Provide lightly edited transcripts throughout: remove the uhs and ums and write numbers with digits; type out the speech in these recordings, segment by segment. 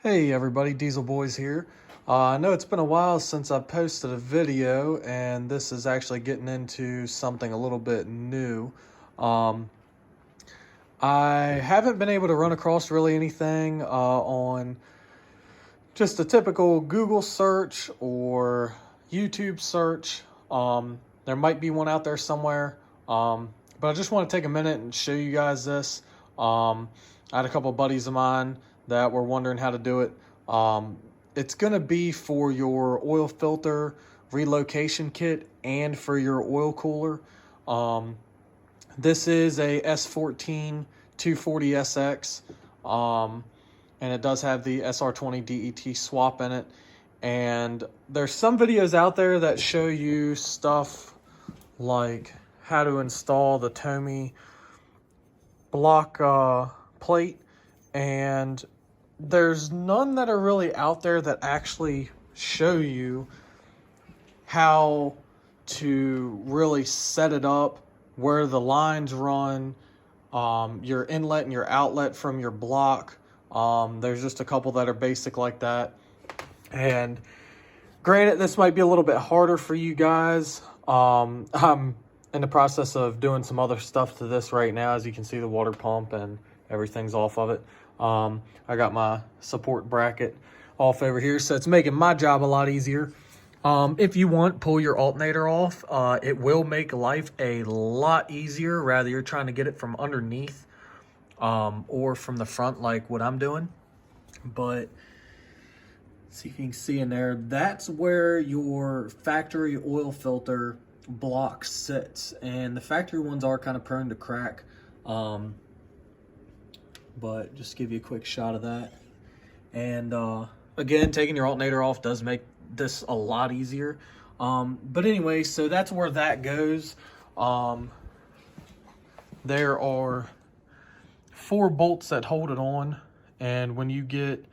Hey everybody, Diesel Boys here. I know it's been a while since I posted a video, and this is actually getting into something a little bit new. Um, I haven't been able to run across really anything on just a typical Google search or YouTube search. There might be one out there somewhere, but I just want to take a minute and show you guys this. I had a couple of buddies of mine that were wondering how to do it. It's going to be for your oil filter relocation kit and for your oil cooler. This is a S14 240SX, and it does have the SR20 DET swap in it. And there's some videos out there that show you stuff like how to install the Tommy block plate, and there's none that are really out there that actually show you how to really set it up, where the lines run, your inlet and your outlet from your block. There's just a couple that are basic like that. And granted, this might be a little bit harder for you guys. I'm in the process of doing some other stuff to this right now. As you can see, the water pump and everything's off of it. I got my support bracket off over here, so it's making my job a lot easier. If you want, pull your alternator off. It will make life a lot easier, rather you're trying to get it from underneath or from the front like what I'm doing. But see if you can see in there, that's where your factory oil filter block sits, and the factory ones are kind of prone to crack. But just give you a quick shot of that. And again, taking your alternator off does make this a lot easier. But anyway, so that's where that goes. There are 4 bolts that hold it on, and when you get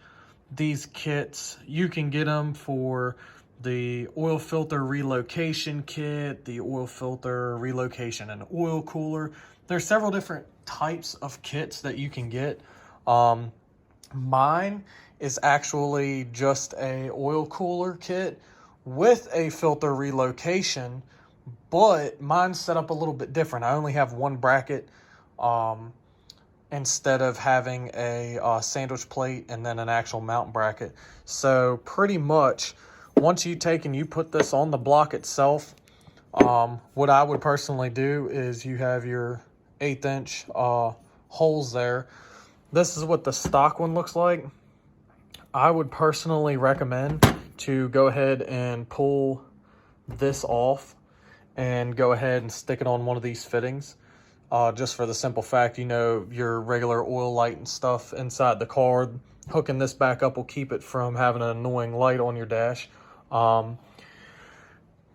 these kits, you can get them for the oil filter relocation kit, the oil filter relocation and oil cooler. There's several different types of kits that you can get. Mine is actually just a oil cooler kit with a filter relocation, but mine's set up a little bit different. I only have one bracket instead of having a sandwich plate and then an actual mount bracket. So pretty much once you take and you put this on the block itself, what I would personally do is you have your 1/8 inch holes there. This is what the stock one looks like. I would personally recommend to go ahead and pull this off and go ahead and stick it on one of these fittings. Just for the simple fact, you know, your regular oil light and stuff inside the car, hooking this back up will keep it from having an annoying light on your dash. But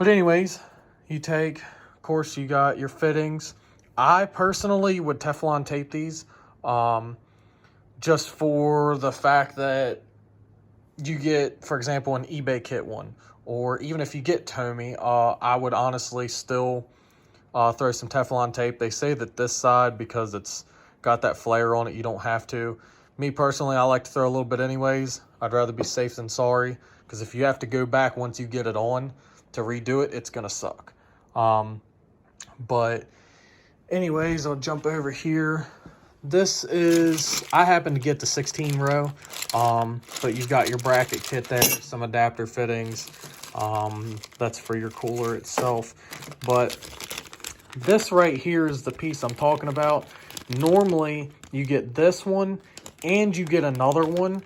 anyways, you take, of course, you got your fittings. I personally would Teflon tape these, just for the fact that you get, for example, an eBay kit one, or even if you get Tommy, I would honestly still throw some Teflon tape. They say that this side, because it's got that flare on it, you don't have to. Me personally, I like to throw a little bit anyways. I'd rather be safe than sorry, because if you have to go back once you get it on to redo it, it's gonna suck. But anyways, I'll jump over here. This is, I happen to get the 16 row, but you've got your bracket kit there, some adapter fittings. That's for your cooler itself. But this right here is the piece I'm talking about. Normally, you get this one and you get another one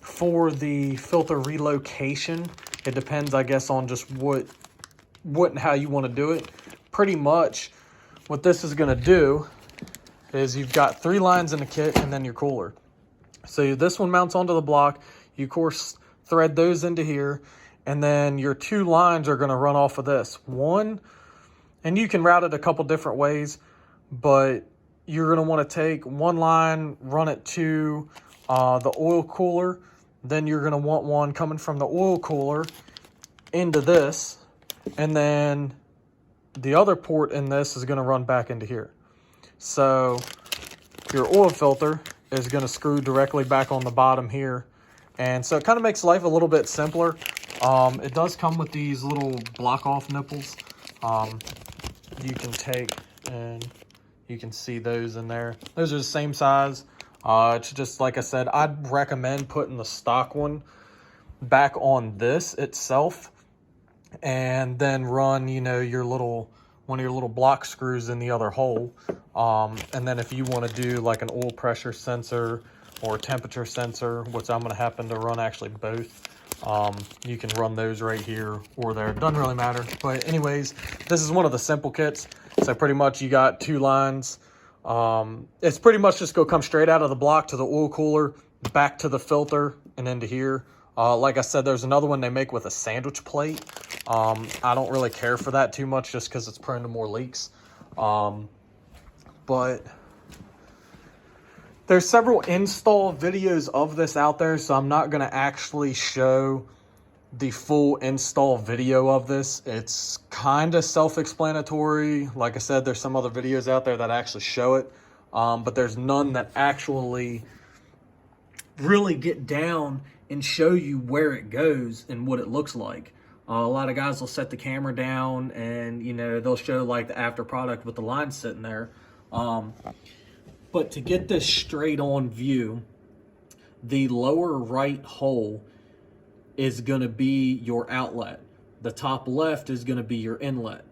for the filter relocation. It depends, I guess, on just what and how you want to do it. Pretty much what this is going to do is you've got 3 lines in the kit and then your cooler. So this one mounts onto the block. You, of course, thread those into here, and then your 2 lines are going to run off of this. One, and you can route it a couple different ways, but you're going to want to take one line, run it to the oil cooler. Then you're going to want one coming from the oil cooler into this, and then the other port in this is going to run back into here. So your oil filter is going to screw directly back on the bottom here. And so it kind of makes life a little bit simpler. It does come with these little block off nipples. You can take, and you can see those in there. Those are the same size. It's just, like I said, I'd recommend putting the stock one back on this itself, and then run, you know, one of your little block screws in the other hole. And then if you want to do like an oil pressure sensor or temperature sensor, which I'm going to happen to run actually both, you can run those right here or there. It doesn't really matter. But anyways, this is one of the simple kits. So pretty much you got 2 lines. It's pretty much just go come straight out of the block to the oil cooler, back to the filter, and into here. Like I said, there's another one they make with a sandwich plate. I don't really care for that too much just because it's prone to more leaks. But there's several install videos of this out there, so I'm not going to actually show the full install video of this. It's kind of self-explanatory. Like I said, there's some other videos out there that actually show it, but there's none that actually really get down and show you where it goes and what it looks like. A lot of guys will set the camera down and, you know, they'll show like the after product with the line sitting there. But to get this straight on view, the lower right hole is going to be your outlet. The top left is going to be your inlet.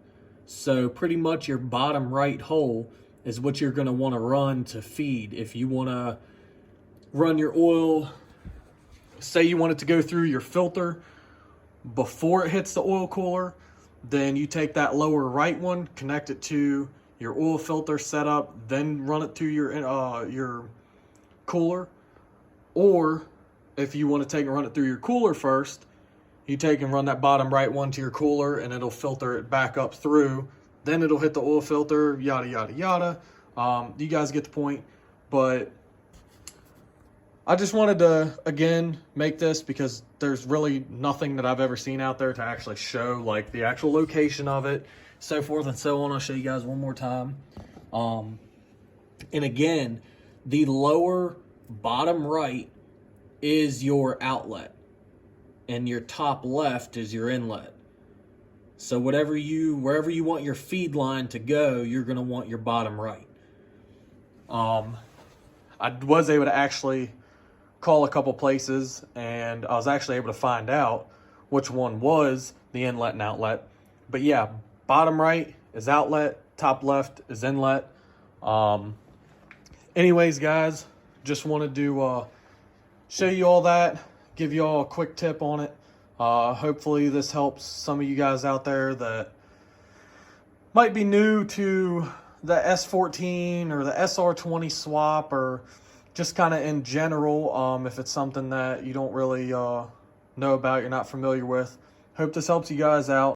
So pretty much your bottom right hole is what you're going to want to run to feed. If you want to run your oil, say you want it to go through your filter before it hits the oil cooler, then you take that lower right one, connect it to your oil filter setup, then run it through your cooler. Or if you want to take and run it through your cooler first, you take and run that bottom right one to your cooler, and it'll filter it back up through. Then it'll hit the oil filter, yada, yada, yada. You guys get the point. But I just wanted to, again, make this because there's really nothing that I've ever seen out there to actually show like the actual location of it, so forth and so on. I'll show you guys one more time. And again, the lower bottom right is your outlet, and your top left is your inlet. So wherever you want your feed line to go, you're going to want your bottom right. I was able to actually call a couple places, and I was actually able to find out which one was the inlet and outlet. But yeah, bottom right is outlet, top left is inlet. Anyways, guys, just wanted to show you all that, give you all a quick tip on it. Hopefully this helps some of you guys out there that might be new to the S14 or the SR20 swap, or just kind of in general, if it's something that you don't really know about, you're not familiar with. Hope this helps you guys out.